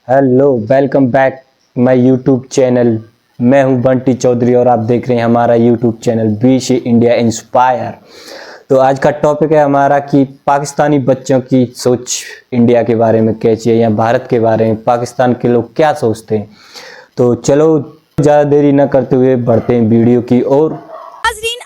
Hello, welcome back my YouTube channel. मैं हूं बंटी चौधरी और आप देख रहे हैं हमारा YouTube channel BC India inspire. तो आज का टॉपिक है हमारा कि पाकिस्तानी बच्चों की सोच इंडिया के बारे में कैसी है या भारत के बारे में पाकिस्तान के लोग क्या सोचते हैं। तो चलो ज़्यादा देरी न करते हुए बढ़ते हैं वीडियो की ओर।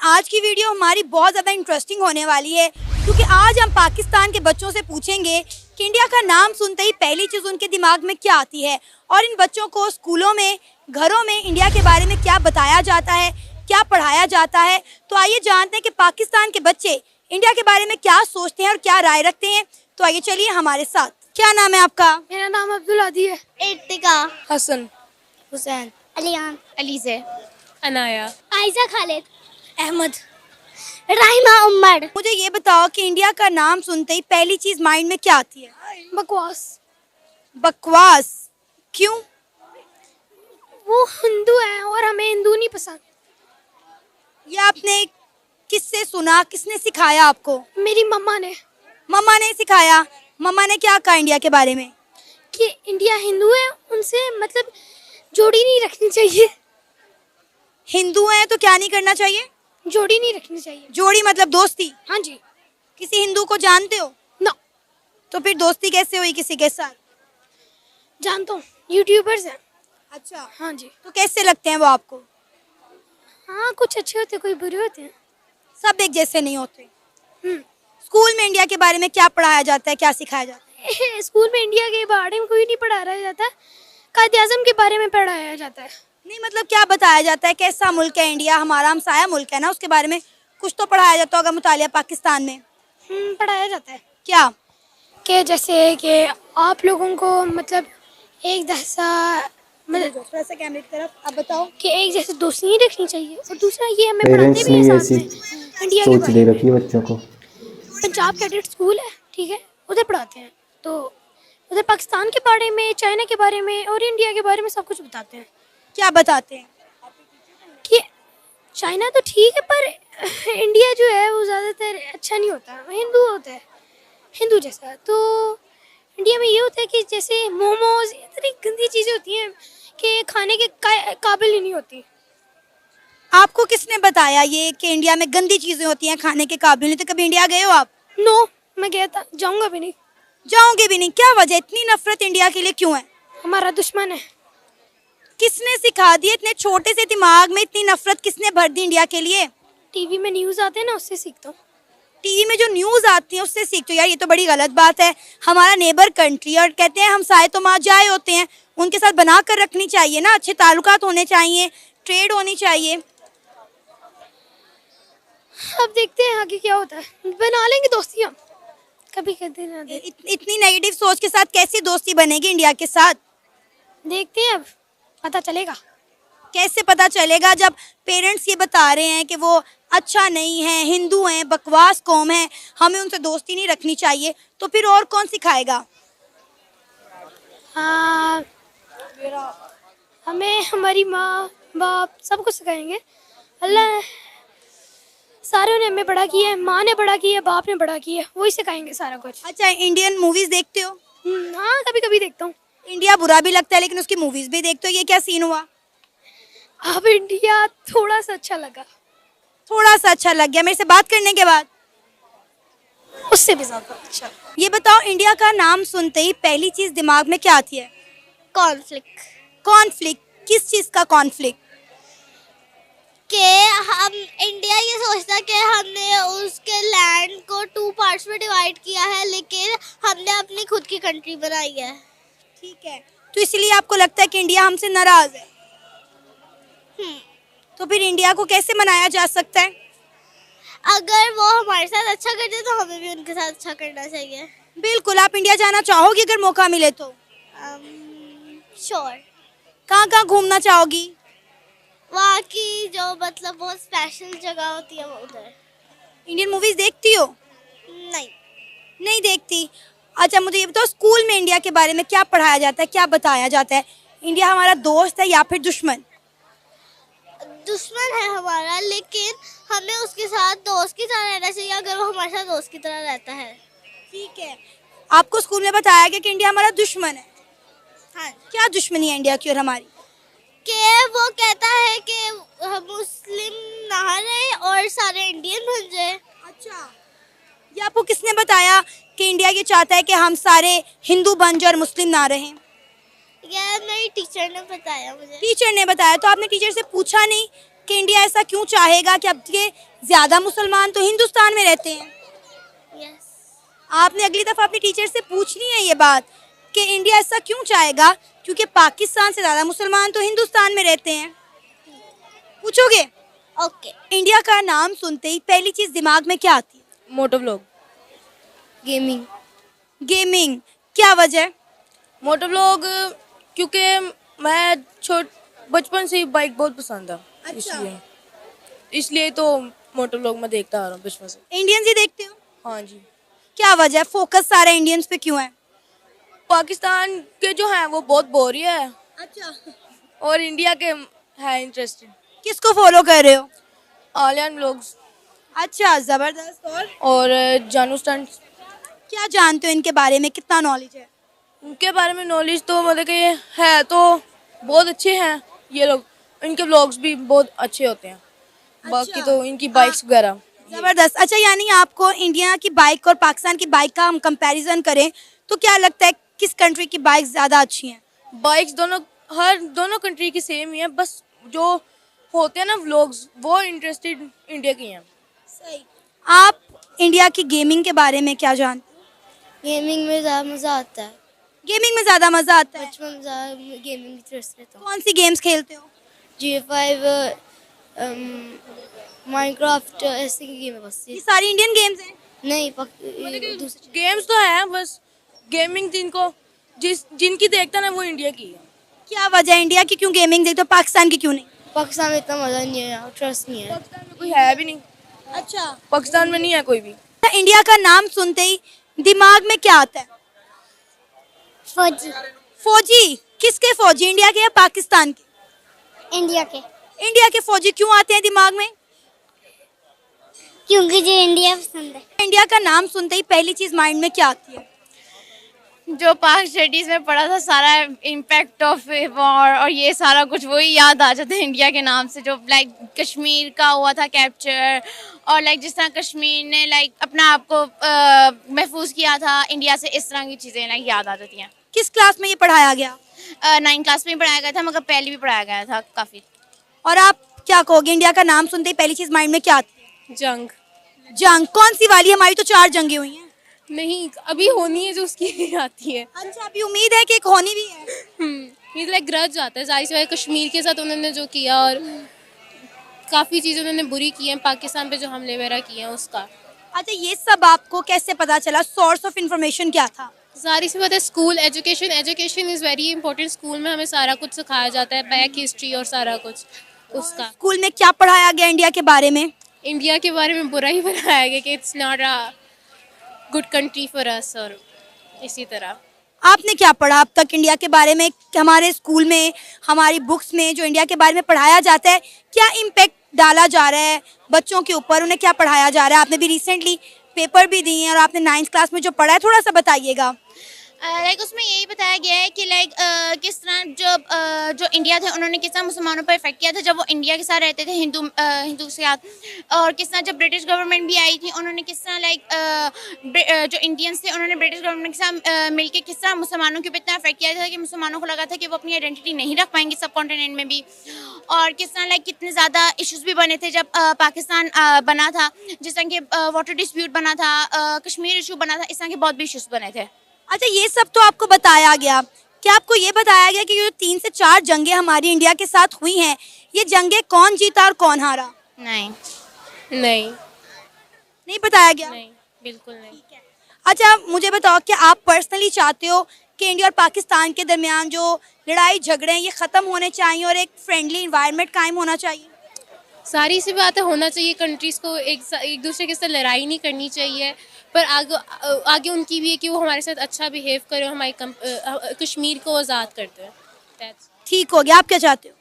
आज की वीडियो हमारी बहुत ज़्यादा इंटरेस्टिंग होने वाली है क्योंकि आज हम पाकिस्तान के बच्चों से पूछेंगे कि इंडिया का नाम सुनते ही पहली चीज़ उनके दिमाग में क्या आती है और इन बच्चों को स्कूलों में, घरों में इंडिया के बारे में क्या बताया जाता है, क्या पढ़ाया जाता है। तो आइए जानते हैं कि पाकिस्तान के बच्चे इंडिया के बारे में क्या सोचते हैं और क्या राय रखते हैं। तो आइए चलिए हमारे साथ। क्या नाम है आपका? मेरा नाम अब्दुल आदि है। इर्तिका, हसन, हुसैन, अलियान, अलीज़े, अनाया, आयजा, खालिद, अहमद, राहिमा, उमर। मुझे ये बताओ कि इंडिया का नाम सुनते ही पहली चीज़ माइंड में क्या आती है? बकवास। बकवास। क्यों? वो हिंदू है और हमें हिंदू नहीं पसंद। ये आपने किससे सुना, किसने सिखाया आपको? मेरी मम्मा ने मम्मा ने सिखाया। मम्मा ने क्या कहा इंडिया के बारे में? कि इंडिया हिंदू है, उनसे मतलब जोड़ी नहीं रखनी चाहिए। हिंदू हैं तो क्या नहीं करना चाहिए? जोड़ी नहीं रखनी चाहिए। जोड़ी मतलब दोस्ती। हाँ जी। किसी हिंदू को जानते हो? ना। तो फिर दोस्ती कैसे हुई किसी के साथ? जानता हूँ, यूट्यूबर्स हैं। अच्छा, हाँ जी। तो कैसे लगते हैं वो आपको? हाँ, कुछ अच्छे होते, कोई बुरे होते हैं। सब एक जैसे नहीं होते। हम्म। स्कूल में इंडिया के बारे में क्या पढ़ाया जाता है, क्या सिखाया जाता है? स्कूल में इंडिया के बारे में कोई नहीं पढ़ाया जाता, कायदे आज़म के बारे में पढ़ाया जाता है। नहीं मतलब क्या बताया जाता है, कैसा मुल्क है इंडिया, हमारा हमसाया मुल्क है ना, उसके बारे में कुछ तो पढ़ाया जाता होगा मुतालिया पाकिस्तान में। पढ़ाया जाता है क्या? कि जैसे कि आप लोगों को मतलब एक जैसा मतलब थोड़ा सा कैमरे की तरफ आप बताओ। कि एक जैसे दोस्ती नहीं रखनी चाहिए, और दूसरा ये हमें पेरेंट्स पढ़ाते भी ने हैं ऐसी साथ में इंडिया के सोच बारे दे में। रखी है बच्चों को। पंजाब कैडेट स्कूल है, ठीक है, उधर पढ़ाते हैं। तो उधर पाकिस्तान के बारे में, चाइना के बारे में और इंडिया के बारे में सब कुछ बताते हैं। क्या बताते हैं? कि चाइना तो ठीक है पर इंडिया जो है वो ज़्यादातर अच्छा नहीं होता, हिंदू होता है, हिंदू जैसा। तो इंडिया में ये होता है कि जैसे मोमोज, इतनी गंदी चीज़ें होती हैं कि खाने के काबिल ही नहीं होती। आपको किसने बताया ये कि इंडिया में गंदी चीजें होती हैं, खाने के काबिल नहीं? तो कभी इंडिया गए हो आप? नो, मैं गया था, जाऊंगा भी नहीं। जाओगे भी नहीं? क्या वजह, इतनी नफरत इंडिया के लिए क्यों है? हमारा दुश्मन है। किसने सिखा दी? इतने छोटे से दिमाग में इतनी नफरत किसने भर दी इंडिया के लिए? टीवी में न्यूज़ आते हैं ना, उससे सीखता हूँ। टीवी में जो न्यूज आती है उससे सीखते हो? यार ये तो बड़ी गलत बात है। हमारा नेबर कंट्री, और कहते हैं हमसाए तो माँ जाए होते हैं, उनके साथ बना कर रखनी चाहिए ना, अच्छे ताल्लुकात होने चाहिए, ट्रेड होनी चाहिए। अब देखते हैं आगे क्या होता है, बना लेंगे दोस्तियाँ कभी कहते ना दे। इतनी नेगेटिव सोच के साथ कैसी दोस्ती बनेगी इंडिया के साथ? देखते हैं, अब पता चलेगा। कैसे पता चलेगा जब पेरेंट्स ये बता रहे हैं कि वो अच्छा नहीं है, हिंदू हैं, बकवास कौम है, हमें उनसे दोस्ती नहीं रखनी चाहिए? तो फिर और कौन सिखाएगा? हाँ, हमें हमारी माँ बाप सब कुछ सिखाएंगे। अल्लाह सारों ने हमें बड़ा किया है, माँ ने बड़ा किया है, बाप ने बड़ा किया है, वही सिखाएंगे सारा कुछ। अच्छा, इंडियन मूवीज देखते हो? हाँ, कभी कभी देखता हूँ। इंडिया बुरा भी लगता है लेकिन उसकी मूवीज भी देखते हो, ये क्या सीन हुआ? अब इंडिया थोड़ा सा अच्छा लगा। थोड़ा सा अच्छा लग गया मेरे से बात करने के बाद? उससे भी ज़्यादा अच्छा। ये बताओ, इंडिया का नाम सुनते ही पहली चीज दिमाग में क्या आती है? कॉन्फ्लिक्ट। कॉन्फ्लिक्ट? किस चीज का कॉन्फ्लिक्ट? के हम इंडिया ये सोचता कि हमने उसके लैंड को 2 पार्ट्स में डिवाइड किया है, लेकिन हमने अपनी खुद की कंट्री बनाई है। ठीक है, तो इसलिए आपको लगता है कि इंडिया हमसे नाराज है? तो फिर इंडिया को कैसे मनाया जा सकता है? अगर वो हमारे साथ अच्छा करते तो हमें भी उनके साथ अच्छा करना चाहिए। बिल्कुल। आप इंडिया जाना चाहोगी अगर मौका मिले तो? श्योर। कहाँ कहाँ घूमना चाहोगी? वहाँ की जो मतलब बहुत स्पेशल जगह होती है वो उधर। इंडियन मूवीज देखती हो? नहीं। नहीं देखती। अच्छा मुझे ये बताओ, स्कूल में इंडिया के बारे में क्या पढ़ाया जाता है, क्या बताया जाता है? इंडिया हमारा दोस्त है या फिर दुश्मन? दुश्मन है हमारा, लेकिन हमें उसके साथ दोस्त की तरह रहना चाहिए अगर वो हमारे साथ दोस्त की तरह रहता है। ठीक है, आपको स्कूल में बताया गया कि इंडिया हमारा दुश्मन है? हाँ क्या दुश्मनी है इंडिया की और हमारी? कि वो कहता है कि मुस्लिम ना रहे और सारे इंडियन बन जाए। अच्छा, ये आपको किसने बताया कि इंडिया ये चाहता है कि हम सारे हिंदू बन जाए और मुस्लिम ना रहें? ये मेरी टीचर ने बताया मुझे। टीचर ने बताया। तो आपने टीचर से पूछा नहीं कि इंडिया ऐसा क्यों चाहेगा कि अब के ज्यादा मुसलमान तो हिंदुस्तान में रहते हैं? यस। आपने अगली दफा अपनी टीचर से पूछनी है ये बात कि इंडिया ऐसा क्यों चाहेगा क्योंकि पाकिस्तान से ज्यादा मुसलमान तो हिंदुस्तान में रहते हैं। पूछोगे? ओके। इंडिया का नाम सुनते ही पहली चीज दिमाग में क्या आती है? Moto vlog. गेमिंग। गेमिंग। क्या वजह? मोटो व्लॉग क्योंकि मैं बचपन से ही बाइक बहुत पसंद है। अच्छा। इसलिए तो मोटो व्लॉग मैं देखता आ रहा हूँ बचपन से। इंडियंस ही देखते हो? हाँ जी। क्या वजह? फोकस सारा इंडियंस पे क्यों है? पाकिस्तान के जो हैं वो बहुत बोरियत है अच्छा। और इंडिया के है इंटरेस्टिंग। किसको फॉलो कर रहे हो? आलियान व्लॉग्स अच्छा, जबरदस्त। और जानू स्टंट्स। क्या जानते हो इनके बारे में? कितना नॉलेज है? उनके बारे में नॉलेज तो मतलब कि है तो बहुत अच्छे हैं ये लोग। इनके व्लॉग्स भी बहुत अच्छे होते हैं। बाकी तो इनकी बाइक्स वगैरह। जबरदस्त। अच्छा, यानी आपको इंडिया की बाइक और पाकिस्तान की बाइक का हम कंपैरिजन करें तो क्या लगता है किस कंट्री की बाइक ज्यादा अच्छी हैं? बाइक्स दोनों कंट्री की सेम ही है, बस जो होते हैं ना व्लॉग्स वो इंटरेस्टेड इंडिया की हैं। सही। आप इंडिया की गेमिंग के बारे में क्या जानते हो? गेमिंग में ज़्यादा मज़ा आता है। गेमिंग में ज्यादा मजा आता है। बचपन में ज़्यादा गेमिंग की इंटरेस्ट रहता हूँ। कौन सी गेम्स खेलते हो? GTA 5, माइनक्राफ्ट, ऐसे की गेम है बस। ये सारी इंडियन गेम्स हैं? नहीं, दूसरी गेम्स तो है, बस गेमिंग जिनकी देखता ना वो इंडिया की है। क्या वजह है? इंडिया की क्यों गेमिंग देखते हो, पाकिस्तान की क्यों नहीं? पाकिस्तान में इतना मज़ा नहीं है, ट्रस्ट नहीं है। पाकिस्तान में कोई है भी नहीं। अच्छा। पाकिस्तान में नहीं है कोई भी। इंडिया का नाम सुनते ही दिमाग में क्या आता है? फौजी। फौजी। किसके फौजी? इंडिया के या पाकिस्तान के? इंडिया के। इंडिया के फौजी क्यों आते हैं दिमाग में? क्योंकि जो इंडिया पसंद है। इंडिया का नाम सुनते ही पहली चीज माइंड में क्या आती है? जो पाक स्टडीज में पढ़ा था सारा इम्पैक्ट ऑफ वॉर और ये सारा कुछ वही याद आ जाता है इंडिया के नाम से। जो लाइक कश्मीर का हुआ था कैप्चर और लाइक जिस तरह कश्मीर ने लाइक अपना आप को महफूज किया था इंडिया से, इस तरह की चीज़ें लाइक याद आ जाती हैं। किस क्लास में ये पढ़ाया गया? 9th क्लास में ही पढ़ाया गया था, मगर पहले भी पढ़ाया गया था काफ़ी। और आप क्या कहोगे, इंडिया का नाम सुनते ही पहली चीज माइंड में क्या आती है? जंग। जंग। कौन सी वाली? हमारी तो 4 जंगें हुई हैं। नहीं, अभी होनी है जो उसकी आती है। अच्छा, अभी उम्मीद है कि एक होनी भी है। ये लाइक ग्रज आता है जाहिर सी बात है, कश्मीर के साथ उन्होंने जो किया और काफ़ी चीज़ें उन्होंने बुरी की हैं, पाकिस्तान पे जो हमले वगैरह किए हैं उसका। अच्छा, ये सब आपको कैसे पता चला? सोर्स ऑफ इंफॉर्मेशन क्या था? सारी सी बात है, school education is very important. School में हमें सारा कुछ सिखाया जाता है, बैक हिस्ट्री और सारा कुछ उसका। स्कूल में क्या पढ़ाया गया इंडिया के बारे में? इंडिया के बारे में बुरा ही बताया गया कि it's not a good country for us और इसी तरह। आपने क्या पढ़ा अब तक इंडिया के बारे में? हमारे स्कूल में, हमारी बुक्स में जो इंडिया के बारे में पढ़ाया जाता है, क्या इम्पेक्ट डाला जा रहा है बच्चों के ऊपर? उन्हें क्या पढ़ाया जा रहा है? आपने भी रिसेंटली पेपर भी दिए हैं और आपने 9th क्लास में जो पढ़ा है थोड़ा सा बताइएगा। लाइक उसमें यही बताया गया है कि लाइक किस तरह जो इंडिया थे उन्होंने किस तरह मुसलमानों पर इफेक्ट किया था जब वो इंडिया के साथ रहते थे, हिंदू के साथ। और किस तरह जब ब्रिटिश गवर्नमेंट भी आई थी उन्होंने किस तरह लाइक जो इंडियंस थे उन्होंने ब्रिटिश गवर्नमेंट के साथ मिलकर किस तरह मुसलमानों के ऊपर इतना इफेक्ट किया था कि मुसलमानों को लगा था कि वो अपनी आइडेंटिटी नहीं रख पाएंगे सब कॉन्टिनेंट में भी। और किस तरह लाइक कितने ज़्यादा इश्यूज भी बने थे जब पाकिस्तान बना था, जिस तरह के वाटर डिस्प्यूट बना था, कश्मीर इशू बना था, इस तरह के बहुत भी इशूज़ बने थे। अच्छा, ये सब तो आपको बताया गया, क्या आपको ये बताया गया कि जो 3 से 4 जंगें हमारी इंडिया के साथ हुई हैं, ये जंगें कौन जीता और कौन हारा? नहीं, नहीं बताया गया? नहीं, बिल्कुल नहीं। अच्छा, मुझे बताओ कि आप पर्सनली चाहते हो कि इंडिया और पाकिस्तान के दरमियान जो लड़ाई झगड़े हैं ये ख़त्म होने चाहिए और एक फ्रेंडली इन्वायरमेंट कायम होना चाहिए? सारी सी बातें होना चाहिए, कंट्रीज़ को एक दूसरे के साथ लड़ाई नहीं करनी चाहिए, पर आगे उनकी भी है कि वो हमारे साथ अच्छा बिहेव करें, हमारी कश्मीर को आज़ाद करते हैं। ठीक हो गया। आप क्या चाहते हो?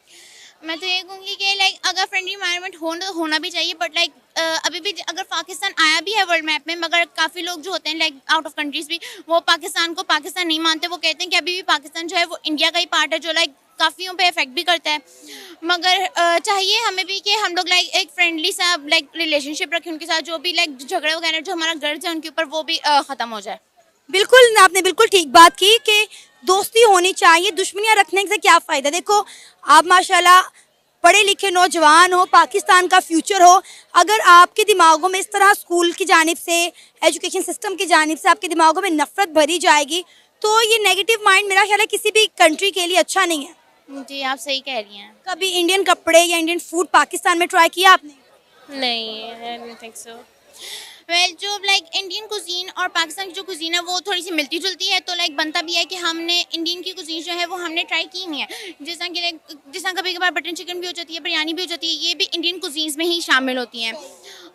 मैं तो ये कहूँगी कि लाइक अगर फ्रेंडली इन्वायरमेंट होना भी चाहिए, बट लाइक अभी भी अगर पाकिस्तान आया भी है वर्ल्ड मैप में, मगर काफ़ी लोग जो होते हैं लाइक आउट ऑफ कंट्रीज भी, वो पाकिस्तान को पाकिस्तान नहीं मानते। वो कहते हैं कि अभी भी पाकिस्तान जो है वो इंडिया का ही पार्ट है, जो लाइक काफ़ियों पे इफेक्ट भी करता है। मगर चाहिए हमें भी कि हम लोग लाइक एक फ्रेंडली सा लाइक रिलेशनशिप रखें उनके साथ, जो भी लाइक झगड़े वगैरह जो हमारा गर्ज है उनके ऊपर वो भी ख़त्म हो जाए। बिल्कुल, आपने बिल्कुल ठीक बात की कि दोस्ती होनी चाहिए, दुश्मनियां रखने से क्या फ़ायदा। देखो आप माशाल्लाह पढ़े लिखे नौजवान हो, पाकिस्तान का फ्यूचर हो, अगर आपके दिमागों में इस तरह स्कूल की जानिब से, एजुकेशन सिस्टम की जानिब से आपके दिमागों में नफरत भरी जाएगी, तो ये नेगेटिव माइंड मेरा ख्याल है किसी भी कंट्री के लिए अच्छा नहीं है। जी आप सही कह रही हैं। कभी इंडियन कपड़े या इंडियन फूड पाकिस्तान में ट्राई किया आपने? नहीं, I don't think so. Well जो लाइक इंडियन कुजीन और पाकिस्तान की जो कुजीन है वो थोड़ी सी मिलती जुलती है, तो लाइक बनता भी है कि हमने इंडियन की कुजीन जो है वो हमने ट्राई की नहीं है। जैसा कि लाइक जैसा कभी कभार बटर चिकन भी हो जाती है, बिरयानी भी हो जाती है, ये भी इंडियन कुजीन्स में ही शामिल होती हैं।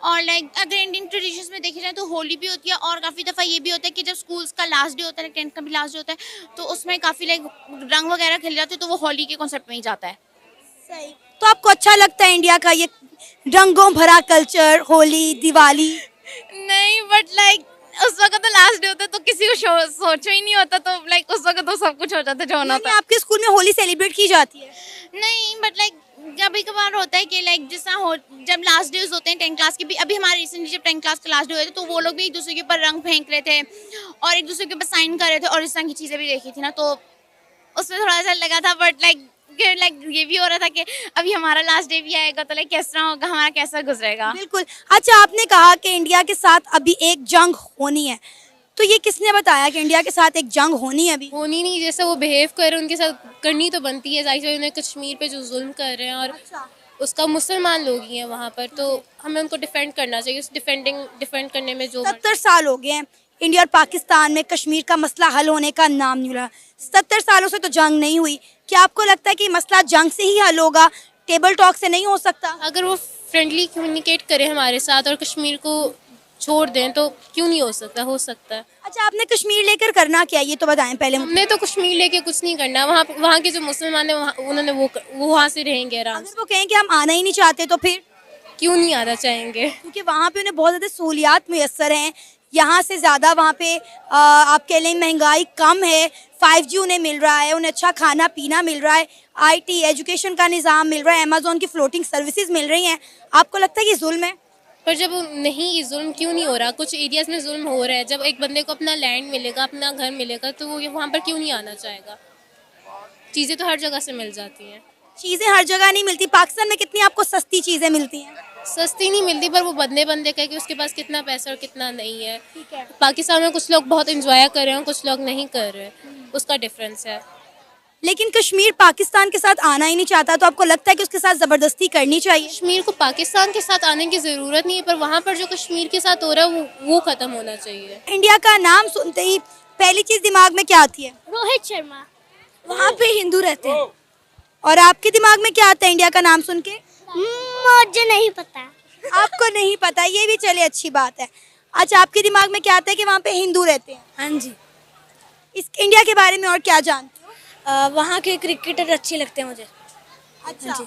और लाइक अगर इंडियन ट्रेडिशंस में देखी जाए तो होली भी होती है, और काफ़ी दफ़ा ये भी होता है कि जब स्कूल्स का लास्ट डे होता है, 10th का भी लास्ट डे होता है, तो उसमें काफ़ी लाइक रंग वगैरह खेले जाते हैं, तो वो होली के कॉन्सेप्ट में ही जाता है। सही। तो आपको अच्छा लगता है इंडिया का ये रंगों भरा कल्चर, होली, दिवाली? नहीं, बट लाइक उस वक्त तो लास्ट डे होता है, तो किसी को सोचो ही नहीं होता, तो लाइक उस वक्त तो सब कुछ हो जाता है जो होना यानी होता है। आपके स्कूल में होली सेलिब्रेट की जाती है? नहीं, बट लाइक कभी कभार होता है कि लाइक जैसा हो जब लास्ट डेज होते हैं 10th क्लास के भी, अभी हमारे रिसेंटली जब 10th क्लास का लास्ट डे हुए थे, तो वो लोग भी एक दूसरे के ऊपर रंग फेंक रहे थे और एक दूसरे के ऊपर साइन कर रहे थे, और इस तरह की चीज़ें भी देखी थी ना, तो उसमें थोड़ा सा लगा था। बट लाइक ये भी हो रहा था कि अभी हमारा लास्ट डे भी आएगा, तो लाइक कैसा होगा, हमारा कैसा गुजरेगा। बिल्कुल। अच्छा, आपने कहा कि इंडिया के साथ अभी एक जंग होनी है, तो ये किसने बताया कि इंडिया के साथ एक जंग होनी है अभी? होनी नहीं, जैसे वो बिहेव कर रहे हैं उनके साथ करनी तो बनती है, जाहिर है उन्हें कश्मीर पे जो जुल्म कर रहे हैं, और उसका मुसलमान लोग ही हैं वहाँ पर, तो हमें उनको डिफेंड करना चाहिए। उस डिफेंड करने में जो 70 साल हो गए हैं इंडिया और पाकिस्तान में, कश्मीर का मसला हल होने का नाम नहीं रहा। 70 सालों से तो जंग नहीं हुई। क्या आपको लगता है कि मसला जंग से ही हल होगा, टेबल टॉक से नहीं हो सकता? अगर वो फ्रेंडली कम्युनिकेट करें हमारे साथ और कश्मीर को छोड़ दें तो क्यों नहीं हो सकता, हो सकता है। अच्छा, आपने कश्मीर लेकर करना क्या, ये तो बताएं पहले मुझे। हमने तो कश्मीर लेके कुछ नहीं करना, वहाँ के जो मुसलमान हैं उन्होंने वो वहाँ से रहेंगे आराम से। अगर वो कहें कि हम आना ही नहीं चाहते तो फिर? क्यों नहीं आना चाहेंगे? क्योंकि वहाँ पे उन्हें बहुत ज़्यादा सहूलियात मुयस्सर हैं, यहाँ से ज़्यादा वहाँ पे आप कह लें महंगाई कम है, 5G उन्हें मिल रहा है, उन्हें अच्छा खाना पीना मिल रहा है, IT एजुकेशन का निज़ाम मिल रहा है, अमेज़ॉन की फ्लोटिंग सर्विसेज मिल रही हैं। आपको लगता है कि जुल्म है? पर जब नहीं, ये जुल्म क्यों नहीं हो रहा? कुछ एरियाज में जुल्म हो रहा है। जब एक बंदे को अपना लैंड मिलेगा, अपना घर मिलेगा, तो वो वहाँ पर क्यों नहीं आना चाहेगा? चीज़ें तो हर जगह से मिल जाती हैं। चीज़ें हर जगह नहीं मिलती। पाकिस्तान में कितनी आपको सस्ती चीज़ें मिलती हैं? सस्ती नहीं मिलती, पर वो बंदे का है कि उसके पास कितना पैसा और कितना नहीं है। ठीक है। पाकिस्तान में कुछ लोग बहुत इंजॉय कर रहे हैं, कुछ लोग नहीं कर रहे, उसका डिफरेंस है। लेकिन कश्मीर पाकिस्तान के साथ आना ही नहीं चाहता, तो आपको लगता है कि उसके साथ ज़बरदस्ती करनी चाहिए? कश्मीर को पाकिस्तान के साथ आने की ज़रूरत नहीं है, पर वहाँ पर जो कश्मीर के साथ हो रहा है वो ख़त्म होना चाहिए। इंडिया का नाम सुनते ही पहली चीज़ दिमाग में क्या आती है? रोहित शर्मा। वहाँ पे हिंदू रहते हैं। और आपके दिमाग में क्या आता है इंडिया का नाम सुन के? मुझे नहीं पता। आपको नहीं पता, ये भी चले अच्छी बात है। अच्छा, आपके दिमाग में क्या आता है कि वहाँ पे हिंदू रहते हैं? हाँ जी। इस इंडिया के बारे में और क्या जानते हो? वहाँ के क्रिकेटर अच्छे लगते हैं मुझे। अच्छा जी।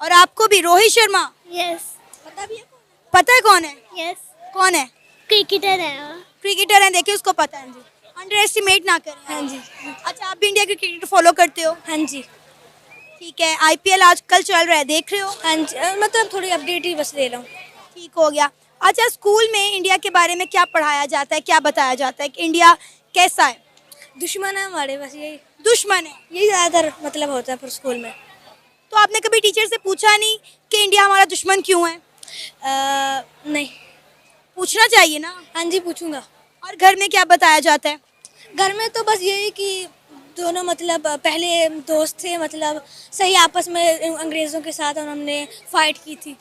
और आपको भी? रोहित शर्मा यस पता भी है? पता है कौन है? यस कौन है? क्रिकेटर है। क्रिकेटर है, देखिए उसको पता है जी। अंडर एस्टिमेट ना करें। हाँ जी। अच्छा, आप भी इंडिया के क्रिकेट फॉलो करते हो? हाँ जी। ठीक है। IPL आजकल चल रहा है, देख रहे हो? हाँ जी, मतलब थोड़ी अपडेट ही बस ले रहा हूँ। ठीक हो गया। अच्छा, स्कूल में इंडिया के बारे में क्या पढ़ाया जाता है, क्या बताया जाता है कि इंडिया कैसा है? दुश्मन है हमारे, बस यही दुश्मन है। यही ज़्यादातर मतलब होता है पर स्कूल में। तो आपने कभी टीचर से पूछा नहीं कि इंडिया हमारा दुश्मन क्यों है? नहीं। पूछना चाहिए ना। हाँ जी, पूछूंगा। और घर में क्या बताया जाता है? घर में तो बस यही कि दोनों मतलब पहले दोस्त थे, मतलब सही आपस में अंग्रेज़ों के साथ, और हमने फाइट की थी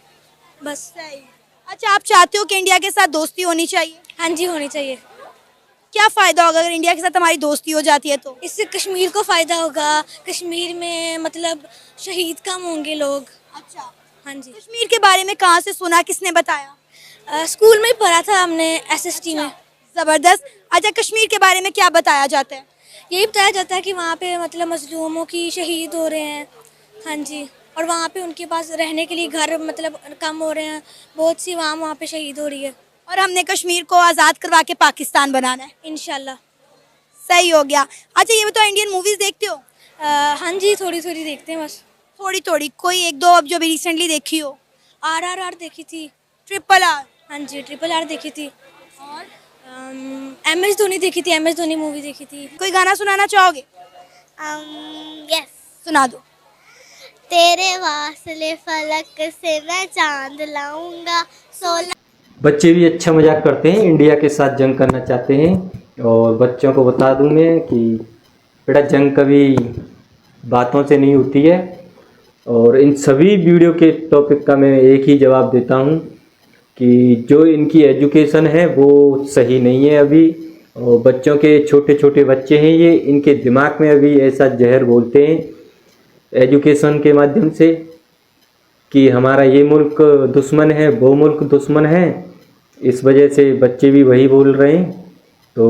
बस। सही। अच्छा, आप चाहते हो कि इंडिया के साथ दोस्ती होनी चाहिए? हाँ जी, होनी चाहिए। क्या फ़ायदा होगा अगर इंडिया के साथ हमारी दोस्ती हो जाती है तो? इससे कश्मीर को फ़ायदा होगा। कश्मीर में मतलब शहीद कम होंगे लोग। अच्छा। हाँ जी। कश्मीर के बारे में कहाँ से सुना, किसने बताया? स्कूल में ही पढ़ा था हमने, SST में। ज़बरदस्त। अच्छा, कश्मीर के बारे में क्या बताया जाता है? यही बताया जाता है कि वहाँ पे मतलब मजलूमों की शहीद हो रहे हैं। हाँ जी। और वहाँ पे उनके पास रहने के लिए घर मतलब कम हो रहे हैं, बहुत सी वहाँ पे शहीद हो रही है। और हमने कश्मीर को आज़ाद करवा के पाकिस्तान बनाना है। इंशाल्लाह। सही हो गया। अच्छा ये बताओ, इंडियन मूवीज़ देखते हो? हाँ जी, थोड़ी थोड़ी देखते हैं बस। थोड़ी थोड़ी, कोई एक दो अब जो भी रिसेंटली देखी हो? RRR देखी थी। RRR। हाँ जी, RRR देखी थी। और MS धोनी देखी थी, MS धोनी मूवी देखी थी। कोई गाना सुनाना चाहोगे? यस। सुना दो। तेरे वास्ते फलक से मैं चांद लाऊंगा, 16 बच्चे भी अच्छा मजाक करते हैं, इंडिया के साथ जंग करना चाहते हैं। और बच्चों को बता दूं मैं कि बेटा जंग कभी बातों से नहीं होती है। और इन सभी वीडियो के टॉपिक का मैं एक ही जवाब देता हूं कि जो इनकी एजुकेशन है वो सही नहीं है अभी। और बच्चों के छोटे छोटे बच्चे हैं ये, इनके दिमाग में अभी ऐसा जहर बोलते हैं एजुकेशन के माध्यम से कि हमारा ये मुल्क दुश्मन है, वो मुल्क दुश्मन है। इस वजह से बच्चे भी वही बोल रहे हैं। तो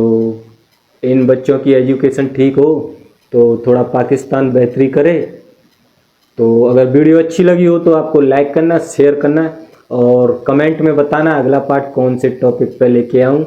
इन बच्चों की एजुकेशन ठीक हो तो थोड़ा पाकिस्तान बेहतरी करे। तो अगर वीडियो अच्छी लगी हो तो आपको लाइक करना, शेयर करना और कमेंट में बताना अगला पार्ट कौन से टॉपिक पे लेके आऊँ।